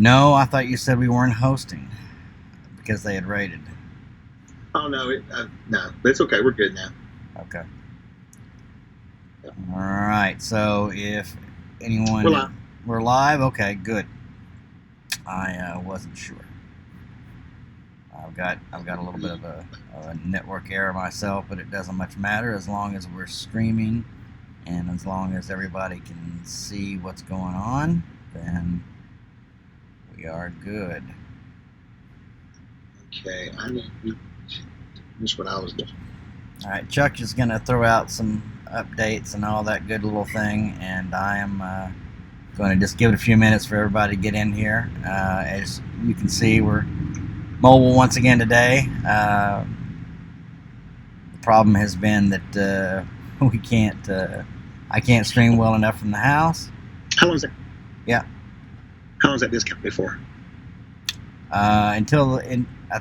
No, I thought you said we weren't hosting because they had rated. Oh no, no, but it's okay. We're good now. Okay. All right. So if We're anyone, live. we're live. Okay, good. I wasn't sure. I've got a little bit of a network error myself, but it doesn't much matter as long as we're streaming and as long as everybody can see what's going on. Then we are good. Okay, I need. That's what I was doing. All right, Chuck is going to throw out some updates and all that good little thing, and I am going to just give it a few minutes for everybody to get in here. As you can see, we're mobile once again today. The problem has been that we can't. I can't stream well enough from the house. How long is that? Yeah. How long is that discount before? I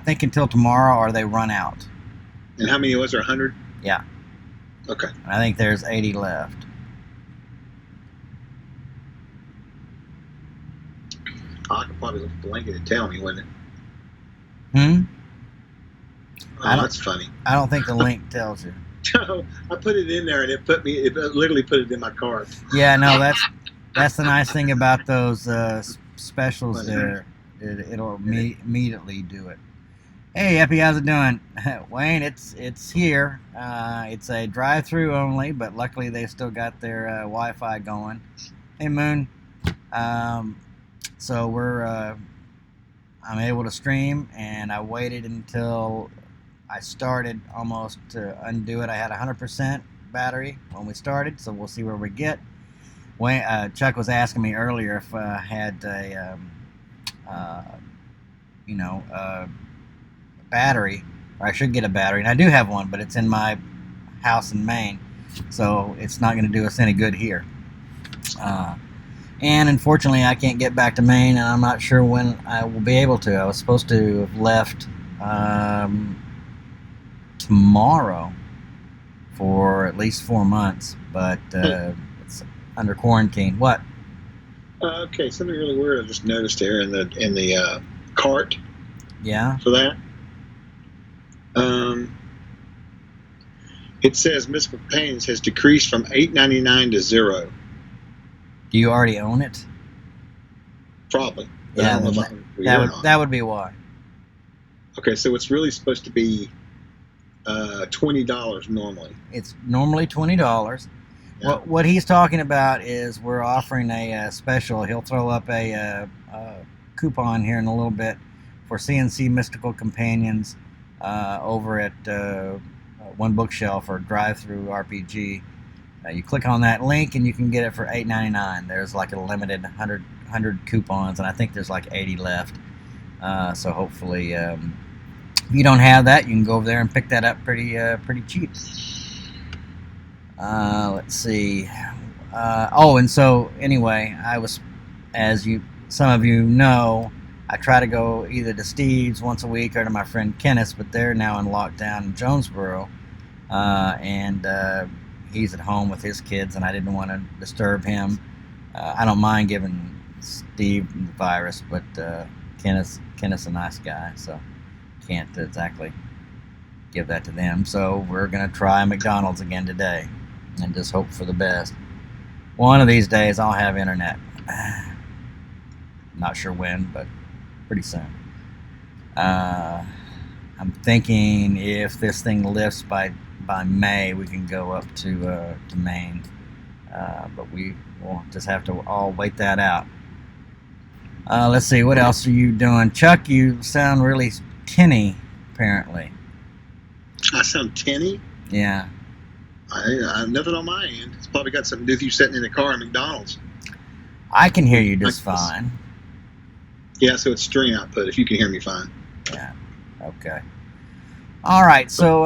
think until tomorrow, or they run out. And how many was there? 100? Yeah. Okay. I think there's 80 left. I could probably look at the link and tell me, wouldn't it? Hmm. Oh, that's funny. I don't think the link tells you. No, I put it in there and it literally put it in my cart. Yeah, no, that's the nice thing about those specials there. It'll immediately do it. Hey, Epi, how's it doing? Wayne, it's here. It's a drive-through only, but luckily they still got their Wi-Fi going. Hey, Moon. So I'm able to stream, and I waited until I started almost to undo it. I had 100% battery when we started, so we'll see where we get. Chuck was asking me earlier if I had a battery, or I should get a battery, and I do have one, but it's in my house in Maine, so it's not going to do us any good here. And unfortunately, I can't get back to Maine, and I'm not sure when I will be able to. I was supposed to have left tomorrow for at least 4 months, but it's under quarantine. What? Okay, something really weird I just noticed here in the cart. Yeah. For that. It says Mystical Companions has decreased from $8.99 to 0. Do you already own it? Probably. Yeah, that would be why. Okay, so it's really supposed to be $20 normally. It's normally $20. Yeah. What he's talking about is we're offering a special. He'll throw up a coupon here in a little bit for CNC Mystical Companions over at One Bookshelf or Drive-Through RPG. You click on that link and you can get it for $8.99. There's like a limited 100 coupons, and I think there's like 80 left. So hopefully, if you don't have that, you can go over there and pick that up pretty cheap. Let's see. And so anyway, I was, as some of you know, I try to go either to Steve's once a week or to my friend Kenneth's, but they're now in lockdown in Jonesboro, and he's at home with his kids, and I didn't want to disturb him. I don't mind giving Steve the virus, but Kenneth's a nice guy, so can't exactly give that to them. So we're going to try McDonald's again today and just hope for the best. One of these days I'll have internet. Not sure when, but pretty soon. I'm thinking if this thing lifts by May, we can go up to Maine, but we will just have to all wait that out. Let's see, what else are you doing? Chuck, you sound really tinny, apparently. I sound tinny? Yeah. I nothing on my end. It's probably got something to do with you sitting in the car at McDonald's. I can hear you just fine. Yeah, so it's stream output, if you can hear me fine. Yeah, okay. All right, so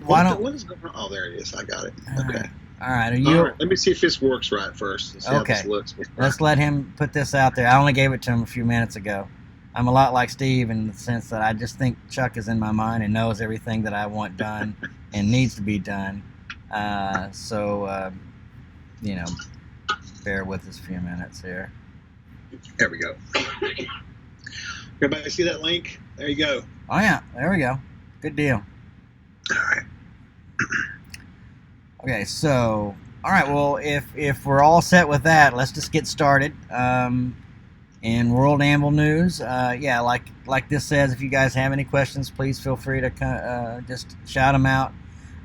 what is going on? Oh, there it is. I got it. Okay. All right. All right. Let me see if this works right first and see how this looks. Let's let him put this out there. I only gave it to him a few minutes ago. I'm a lot like Steve in the sense that I just think Chuck is in my mind and knows everything that I want done and needs to be done. So bear with us a few minutes here. There we go. Everybody see that link? There you go. Oh yeah, there we go. Good deal. All right. Okay, so all right. Well, if we're all set with that, let's just get started. In WorldAnvil news, yeah, like this says, if you guys have any questions, please feel free to just shout them out.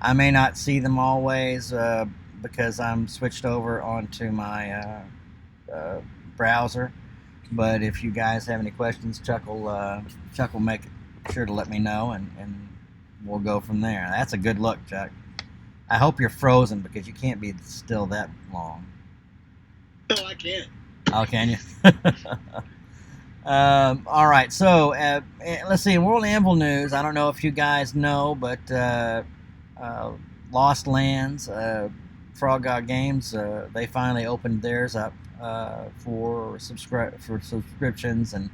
I may not see them always because I'm switched over onto my browser. But if you guys have any questions, Chuck will make sure to let me know, and we'll go from there. That's a good look, Chuck. I hope you're frozen because you can't be still that long. No, I can't. Oh, can you? All right, so let's see. In WorldAnvil news, I don't know if you guys know, but Lost Lands, Frog God Games, they finally opened theirs up for subscriptions and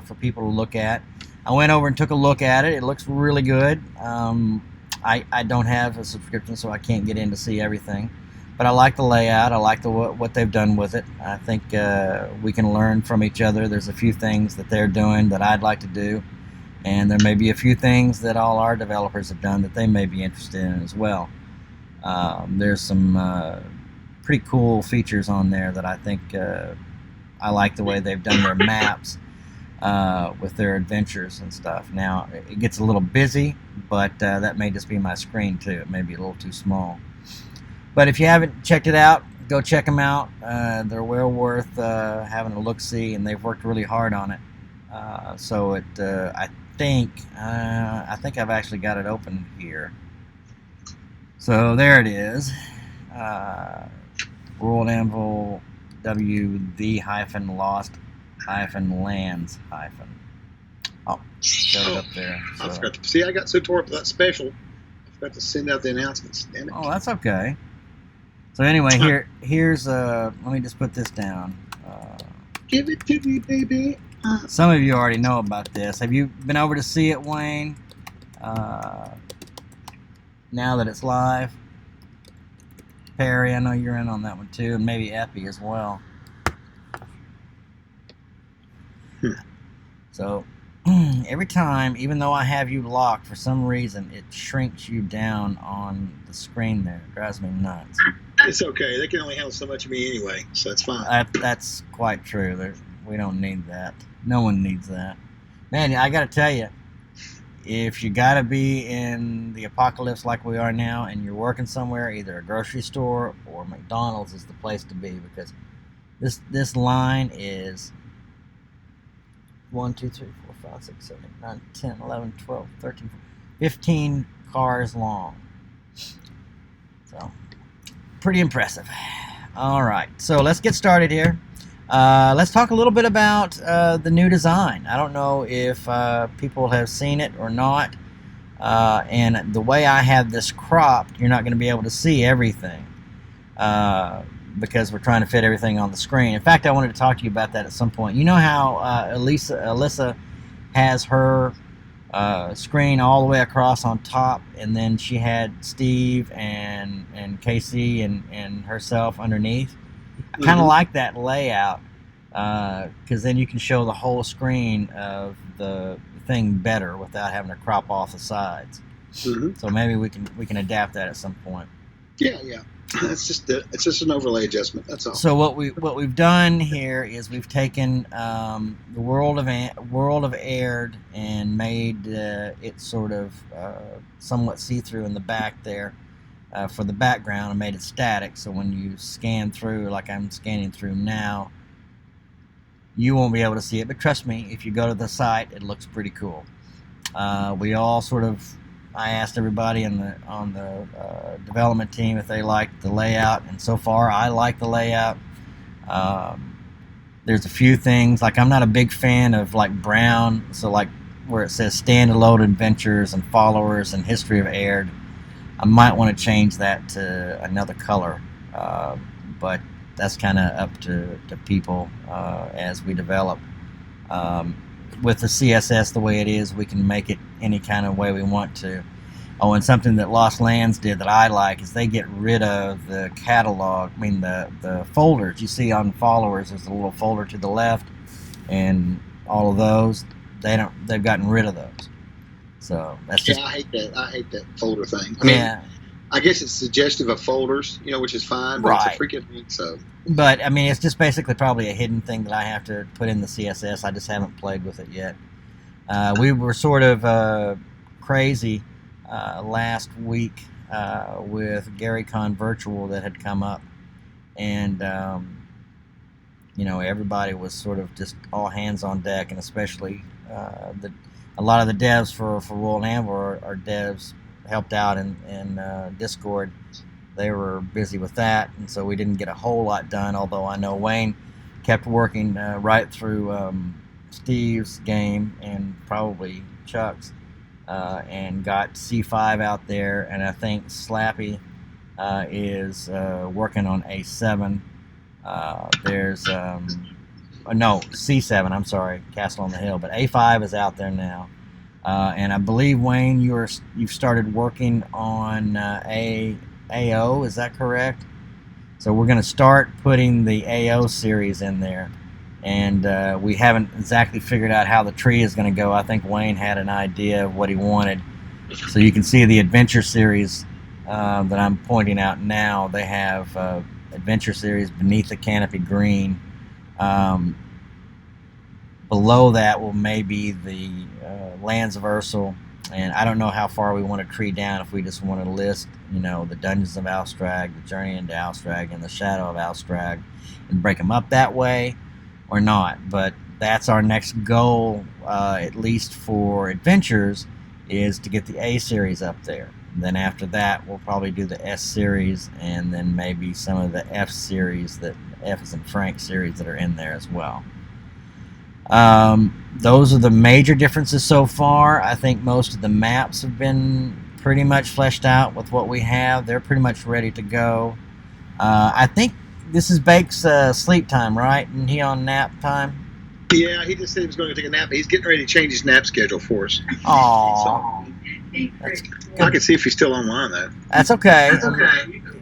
for people to look at. I went over and took a look at it. It looks really good. I don't have a subscription, so I can't get in to see everything. But I like the layout. I like what they've done with it. I think we can learn from each other. There's a few things that they're doing that I'd like to do, and there may be a few things that all our developers have done that they may be interested in as well. There's some pretty cool features on there that I think I like the way they've done their maps with their adventures and stuff. Now, it gets a little busy, but that may just be my screen too. It may be a little too small. But if you haven't checked it out, go check them out. They're well worth having a look-see, and they've worked really hard on it. So I think I've actually got it open here. So there it is. WorldAnvil the-lost-lands. Oh, showed it up there. So. I forgot to see. I got so tore up with that special. I forgot to send out the announcements. Damn it. Oh, that's okay. So anyway, here's let me just put this down. Give it to me, baby. Some of you already know about this. Have you been over to see it, Wayne? Now that it's live. Perry, I know you're in on that one too, and maybe Epi as well. So every time, even though I have you locked, for some reason it shrinks you down on the screen there. It drives me nuts. It's okay. They can only handle so much of me anyway, so it's fine. That's quite true. We don't need that. No one needs that. Man, I got to tell you, if you got to be in the apocalypse like we are now and you're working somewhere, either a grocery store or McDonald's is the place to be, because this line is 1, 2, 3, 4, 5, 6, 7, 8, 9, 10, 11, 12, 13, 15 cars long. So, pretty impressive. All right, so let's get started here. Let's talk a little bit about the new design. I don't know if people have seen it or not. And the way I have this cropped, you're not going to be able to see everything because we're trying to fit everything on the screen. In fact, I wanted to talk to you about that at some point. You know how Alyssa has her screen all the way across on top, and then she had Steve and Casey and herself underneath? I kind of like that layout because then you can show the whole screen of the thing better without having to crop off the sides. So maybe we can adapt that at some point. Yeah. It's just an overlay adjustment. That's all. So what we've done here is we've taken the world of Aihrde and made it sort of somewhat see-through in the back there for the background, and made it static. So when you scan through, like I'm scanning through now, you won't be able to see it. But trust me, if you go to the site, it looks pretty cool. We all sort of. I asked everybody on the development team if they liked the layout, and so far I like the layout. There's a few things, like I'm not a big fan of like brown, so like where it says standalone adventures and followers and history of Aihrde, I might want to change that to another color, but that's kind of up to people as we develop. With the CSS the way it is, we can make it any kind of way we want to. Oh, and something that Lost Lands did that I like is they get rid of the catalog. I mean, the folders you see on followers. There's a little folder to the left, and all of those they've gotten rid of those. So that's just I hate that. I hate that folder thing. I mean, I guess it's suggestive of folders, which is fine, but right. It's a freaking thing. So, but I mean, it's just basically probably a hidden thing that I have to put in the CSS. I just haven't played with it yet. We were sort of crazy last week with GaryCon Virtual that had come up, and everybody was sort of just all hands on deck, and especially a lot of the devs for WorldAnvil are devs helped out in Discord. They were busy with that, and so we didn't get a whole lot done, although I know Wayne kept working right through Steve's game and probably Chuck's, and got C5 out there, and I think Slappy is working on A7. There's no, C7, I'm sorry, Castle on the Hill, but A5 is out there now. And I believe, Wayne, you've started working on AO, is that correct? So we're going to start putting the AO series in there. And we haven't exactly figured out how the tree is going to go. I think Wayne had an idea of what he wanted. So you can see the adventure series that I'm pointing out now. They have adventure series Beneath the Canopy Green. Below that will maybe the Lands of Ursel, and I don't know how far we want to tree down. If we just want to list, the Dungeons of Alstrag, the Journey into Alstrag, and the Shadow of Alstrag, and break them up that way, or not. But that's our next goal, at least for adventures, is to get the A series up there. And then after that, we'll probably do the S series, and then maybe some of the F series, that F is in Frank series, that are in there as well. Those are the major differences so far. I think most of the maps have been pretty much fleshed out with what we have. They're pretty much ready to go. I think this is Bake's sleep time, right? And he on nap time? Yeah, he just said he was going to take a nap. He's getting ready to change his nap schedule for us. Aww. I can see if he's still online, though. That's okay.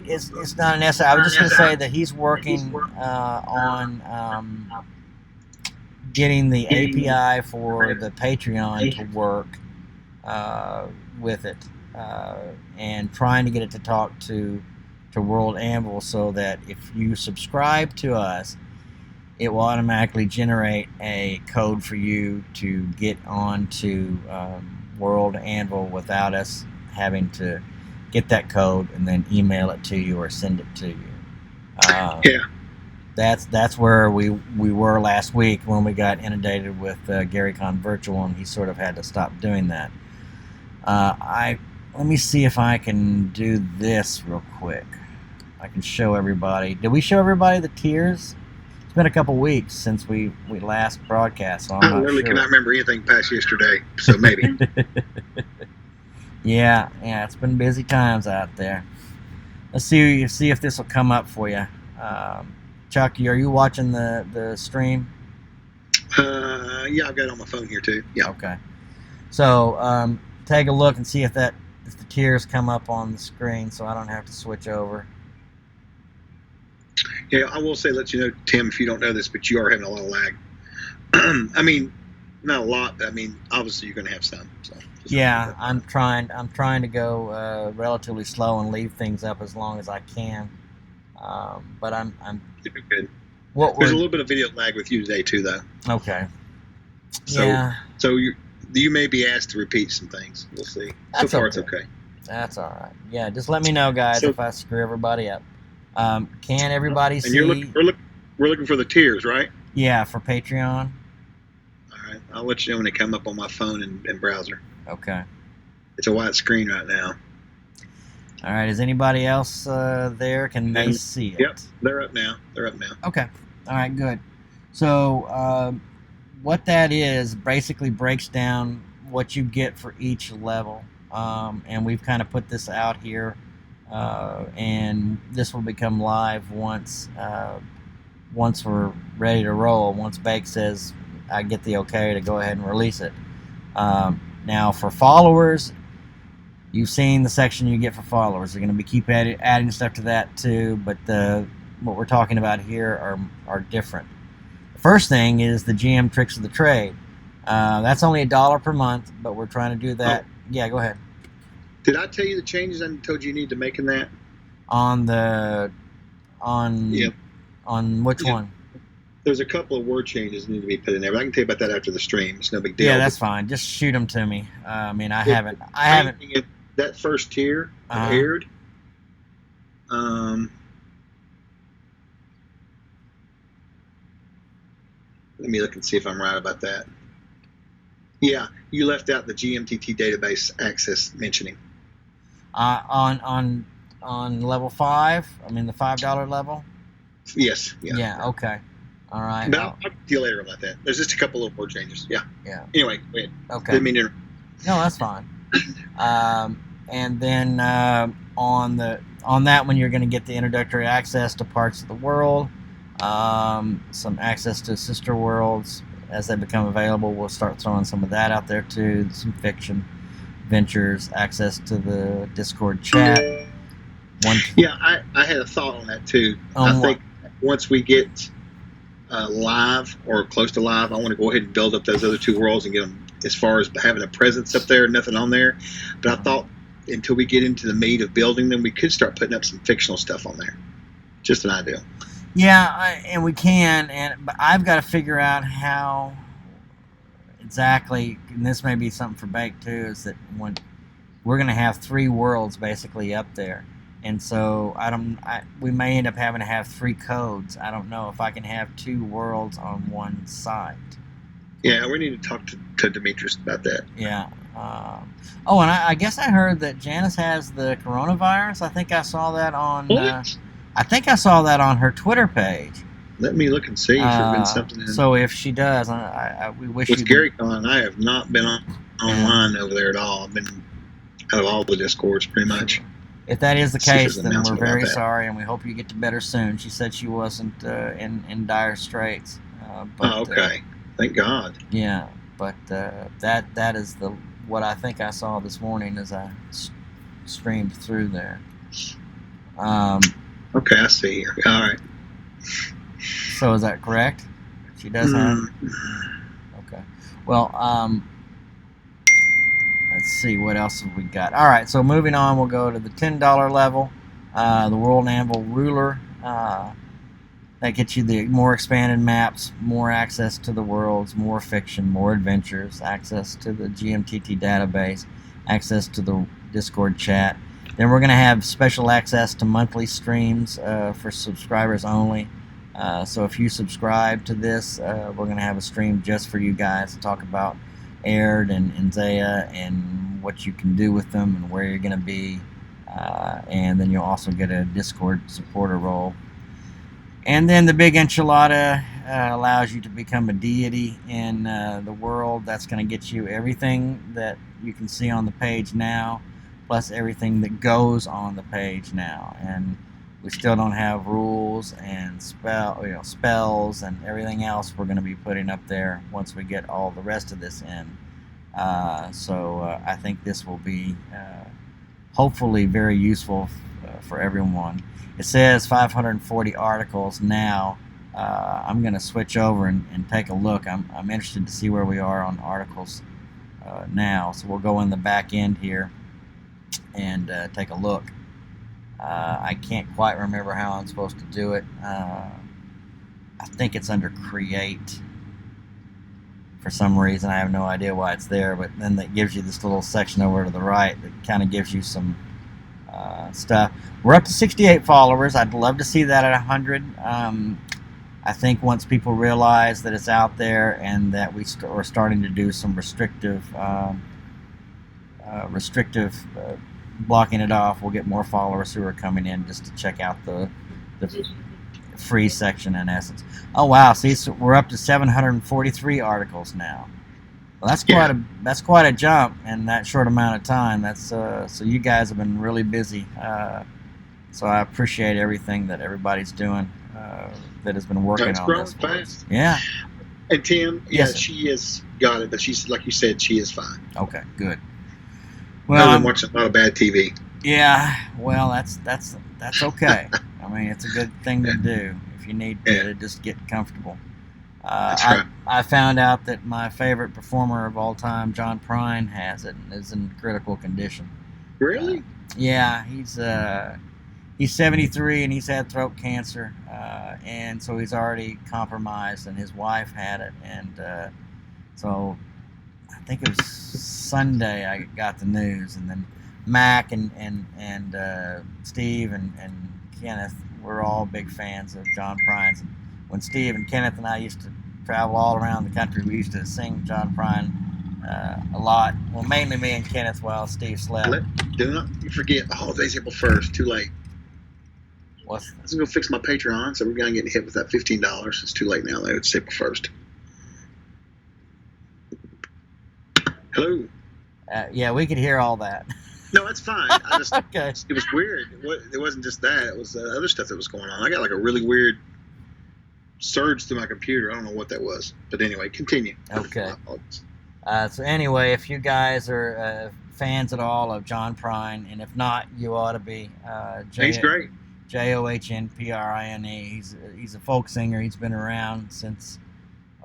It's not an essay. I was just going to say that he's working on getting the API for the Patreon to work with it, and trying to get it to talk to WorldAnvil, so that if you subscribe to us, it will automatically generate a code for you to get onto WorldAnvil without us having to get that code and then email it to you or send it to you. Yeah. That's where we were last week when we got inundated with GaryCon Virtual, and he sort of had to stop doing that. Let me see if I can do this real quick. I can show everybody. Did we show everybody the tiers? It's been a couple weeks since we last broadcast, so I literally cannot remember anything past yesterday, so maybe. yeah, it's been busy times out there. Let's see if this will come up for you. Chucky, are you watching the stream? Yeah, I've got it on my phone here too. Yeah. Okay. So take a look and see if the tiers come up on the screen, so I don't have to switch over. Yeah, I will say, let you know, Tim, if you don't know this, but you are having a lot of lag. I mean, not a lot, but I mean, obviously you're going to have some. So yeah, I'm trying to go relatively slow and leave things up as long as I can. But I'm good. There's a little bit of video lag with you today too, though. Okay. So, yeah. So you may be asked to repeat some things. We'll see. That's so far, okay. It's okay. That's all right. Yeah, just let me know, guys, if I screw everybody up. Can everybody see? And we're looking for the tiers, right? Yeah, for Patreon. All right, I'll let you know when they come up on my phone and browser. Okay. It's a white screen right now. All right. Is anybody else there? Can they see it? Yep, they're up now. Okay. All right. Good. So what that is basically breaks down what you get for each level, and we've kind of put this out here, and this will become live once we're ready to roll. Once Bake says I get the okay to go ahead and release it. Now for followers, You've seen the section you get for followers. They're going to be keep adding stuff to that too, but what we're talking about here are different. The first thing is the GM tricks of the trade. That's only $1 per month, but we're trying to do that. Oh. Yeah, go ahead. Did I tell you the changes I told you need to make in that? On which one? There's a couple of word changes that need to be put in there, but I can tell you about that after the stream. It's no big deal. Yeah, that's fine. Just shoot them to me. I mean, I haven't. That first tier, Aihrde. Let me look and see if I'm right about that. Yeah, you left out the GMTT database access mentioning. On level 5, I mean the $5 level. Yes. Yeah. Okay. All right. But I'll talk to you later about that. There's just a couple of word changes. Yeah. Yeah. Anyway, go ahead. Okay. Didn't mean to... No, that's fine. And then on that one, you're going to get the introductory access to parts of the world, some access to sister worlds as they become available. We'll start throwing some of that out there too. Some fiction ventures, access to the Discord chat. Yeah, I had a thought on that too. I think once we get live or close to live, I want to go ahead and build up those other 2 worlds and get them as far as having a presence up there, nothing on there. But I thought until we get into the meat of building them, we could start putting up some fictional stuff on there. Just an idea. Yeah, and we can, but I've got to figure out how exactly, and this may be something for Bake too, is that when we're going to have 3 worlds basically up there. And so we may end up having to have 3 codes. I don't know if I can have 2 worlds on one site. Yeah, we need to talk to Demetrius about that. Yeah. And I guess I heard that Janice has the coronavirus. I think I saw that on. I think I saw that on her Twitter page. Let me look and see if there's been something. So if she does, we wish. With GaryCon, I have not been online over there at all. I've been out of all the Discords pretty much. If that is the case, then we're very sorry, and we hope you get to better soon. She said she wasn't in dire straits. Okay. Thank God. Yeah, but that is what I think I saw this morning as I streamed through there. Okay, I see here. All right. So is that correct? She does have. Okay. Well, let's see what else have we got. All right. So moving on, we'll go to the $10 level. The WorldAnvil ruler. That gets you the more expanded maps, more access to the worlds, more fiction, more adventures, access to the GMTT database, access to the Discord chat. Then we're going to have special access to monthly streams for subscribers only. So if you subscribe to this, we're going to have a stream just for you guys to talk about Aihrde and 𝚃𝚘𝚕𝚕 and what you can do with them and where you're going to be. And then you'll also get a Discord supporter role. And then the big enchilada allows you to become a deity in the world. That's going to get you everything that you can see on the page now, plus everything that goes on the page now. And we still don't have rules and spells and everything else we're going to be putting up there once we get all the rest of this in. So I think this will be hopefully very useful for everyone. It says 540 articles now. I'm going to switch over and take a look. I'm interested to see where we are on articles now. So we'll go in the back end here and take a look. I can't quite remember how I'm supposed to do it. I think it's under Create. For some reason, I have no idea why it's there, but then that gives you this little section over to the right that kind of gives you some stuff. We're up to 68 followers. I'd love to see that at 100. I think once people realize that it's out there and that we're starting to do some restrictive blocking it off, we'll get more followers who are coming in just to check out the free section in essence. Oh wow! See, so we're up to 743 articles now. Well, that's quite a jump in that short amount of time. That's so you guys have been really busy. So I appreciate everything that everybody's doing that has been working on this. Fast. Yeah. And Tim, yes, she has got it, but she's like you said, she is fine. Okay, good. Well, Other than watching a lot of bad TV. Yeah, well, that's okay. I mean, it's a good thing to do if you need to just get comfortable. That's right. I found out that my favorite performer of all time, John Prine, has it and is in critical condition. Really? Yeah, he's 73 and he's had throat cancer, and so he's already compromised. And his wife had it, and so I think it was Sunday I got the news, and then Mac and Steve and Kenneth were all big fans of John Prine's. And when Steve and Kenneth and I used to travel all around the country, we used to sing John Prine a lot. Well, mainly me and Kenneth while Steve slept. Do not forget the holidays April 1st. Too late. I was going to go fix my Patreon, so we're going to get hit with that $15. It's too late now, though. It's April 1st. Hello. Yeah, we could hear all that. No, that's fine. I just, okay. It was weird. It wasn't just that. It was other stuff that was going on. I got like a really weird surge through my computer. I don't know what that was. But anyway, continue. Okay. So anyway, if you guys are fans at all of John Prine, and if not, you ought to be. He's great. JOHNPRINE. He's a folk singer. He's been around since,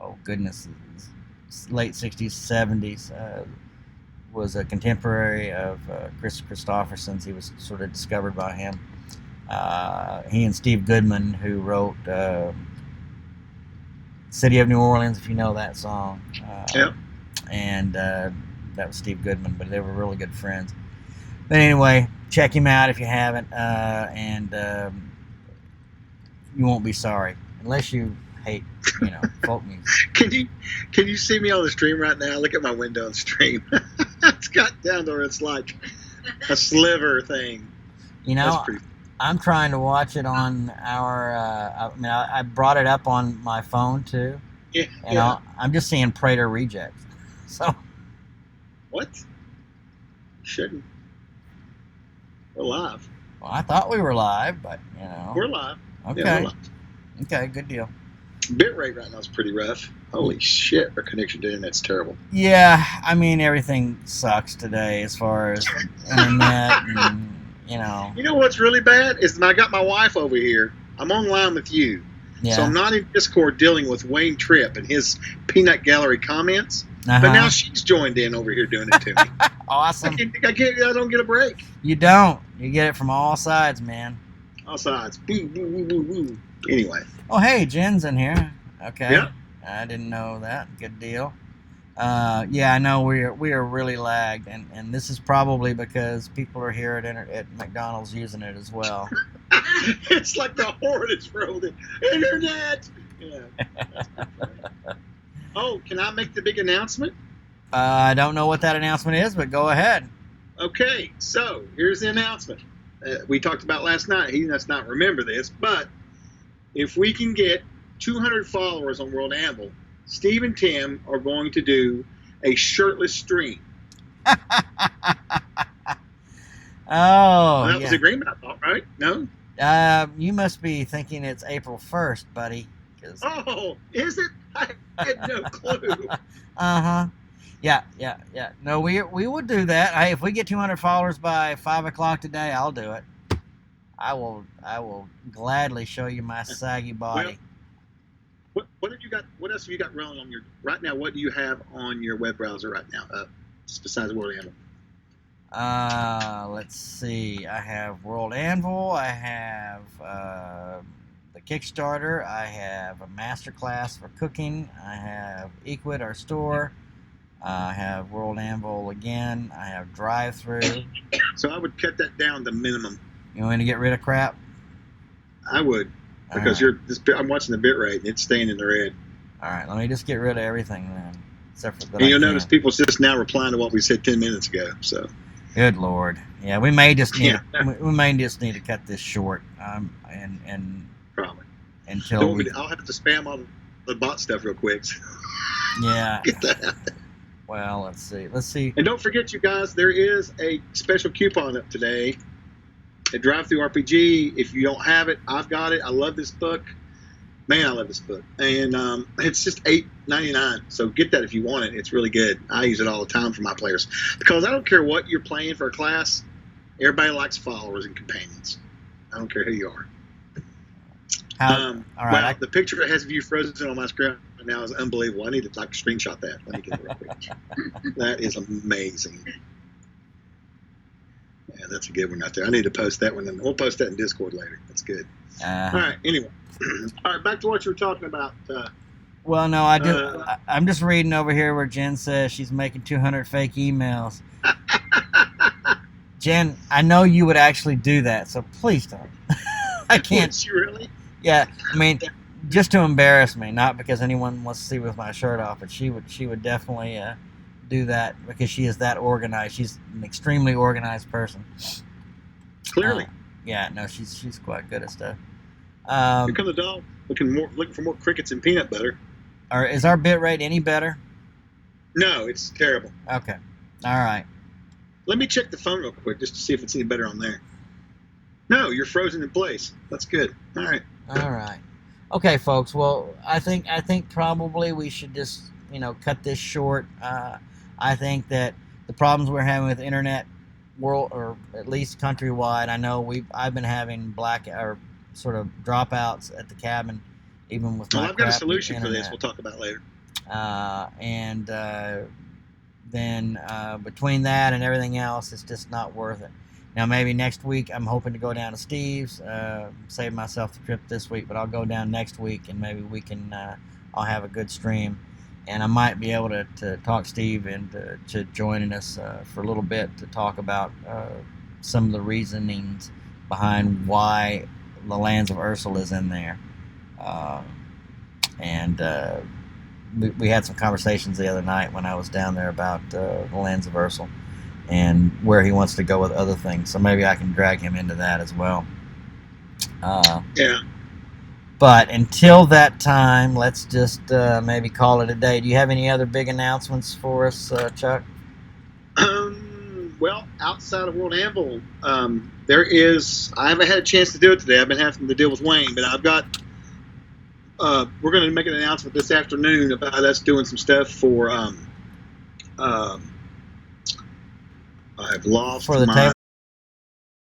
oh goodness, late 60s, 70s. Was a contemporary of Chris Christopherson's. He was sort of discovered by him. He and Steve Goodman, who wrote City of New Orleans, if you know that song. Yep. And that was Steve Goodman, but they were really good friends. But anyway, check him out if you haven't, and you won't be sorry, unless you hate, folk music. Can you see me on the stream right now? Look at my window on the stream. It's got down to where it's like a sliver thing. I'm trying to watch it on our. I brought it up on my phone too. Yeah. And I'm just seeing Prater rejects. So. What? Shouldn't. We're live. Well, I thought we were live, but We're live. Okay. Yeah, we're live. Okay, good deal. Bitrate right now is pretty rough. Holy shit, our connection to internet's terrible. Yeah, I mean everything sucks today as far as internet and You know what's really bad is I got my wife over here. I'm online with you. Yeah. So I'm not in Discord dealing with Wayne Tripp and his peanut gallery comments. Uh-huh. But now she's joined in over here doing it to me. Awesome. I don't get a break. You don't. You get it from all sides, man. All sides. Boo, boo, boo, boo, boo. Anyway. Oh, hey, Jen's in here. Okay. Yeah. I didn't know that. Good deal. Yeah, I know we are really lagged, and this is probably because people are here at McDonald's using it as well. It's like the horde is rolling. Internet. Yeah. Oh, can I make the big announcement? I don't know what that announcement is, but go ahead. Okay, so here's the announcement. We talked about last night. He does not remember this, but if we can get 200 followers on WorldAnvil, Steve and Tim are going to do a shirtless stream. That was agreement, I thought, right? No? You must be thinking it's April 1st, buddy. Oh, is it? I had no clue. Uh-huh. Yeah. No, we would do that. Hey, if we get 200 followers by 5 o'clock today, I'll do it. I will gladly show you my saggy body. Well, what have you got? What else have you got running on your right now? What do you have on your web browser right now? Just besides WorldAnvil. Let's see. I have WorldAnvil. I have the Kickstarter. I have a masterclass for cooking. I have Equid, our store. I have WorldAnvil again. I have drive-through. So I would cut that down to minimum. You want me to get rid of crap? I would, because I'm watching the bitrate and it's staying in the red. All right, let me just get rid of everything then, except for that. And you'll notice people just now replying to what we said 10 minutes ago. So. Good Lord, yeah, we may just need to cut this short, and probably until I'll have to spam all the bot stuff real quick. Yeah. Get that. Well, let's see. And don't forget, you guys, there is a special coupon up today at Drive Through RPG. If you don't have it, I've got it. I love this book. Man, I love this book, and it's just $8.99. So get that if you want it. It's really good. I use it all the time for my players because I don't care what you're playing for a class. Everybody likes followers and companions. I don't care who you are. All right. Well, the picture that has of you frozen on my screen right now is unbelievable. I need to screenshot that. Let me get it real quick. That is amazing. Yeah, that's a good one right there. I need to post that one, and we'll post that in Discord later. That's good. All right. Anyway, all right. Back to what you were talking about. Well, no, I'm just reading over here where Jen says she's making 200 fake emails. Jen, I know you would actually do that, so please don't. I can't. Would you really? Yeah, I mean, just to embarrass me, not because anyone wants to see with my shirt off, but she would definitely do that because she is that organized. She's an extremely organized person. Clearly. Yeah, no, she's quite good at stuff. Here comes the dog, looking for more crickets and peanut butter. Is our bit rate any better? No, it's terrible. Okay, all right. Let me check the phone real quick just to see if it's any better on there. No, you're frozen in place. That's good. All right. All right. Okay, folks. Well, I think probably we should just cut this short. I think that the problems we're having with internet world, or at least countrywide, I know I've been having sort of dropouts at the cabin, even with my I've got a solution internet. for this. We'll talk about later. Then between that and everything else, it's just not worth it. Now, maybe next week, I'm hoping to go down to Steve's, save myself the trip this week, but I'll go down next week, and maybe we can, I'll have a good stream, and I might be able to talk Steve into to joining us for a little bit to talk about some of the reasonings behind why the Lands of Ursula is in there. We had some conversations the other night when I was down there about the Lands of Ursula and where he wants to go with other things. So maybe I can drag him into that as well. Yeah. But until that time, let's just maybe call it a day. Do you have any other big announcements for us, Chuck? Well, outside of WorldAnvil, I haven't had a chance to do it today. I've been having to deal with Wayne, but I've got we're going to make an announcement this afternoon about us doing some stuff for I've lost for the my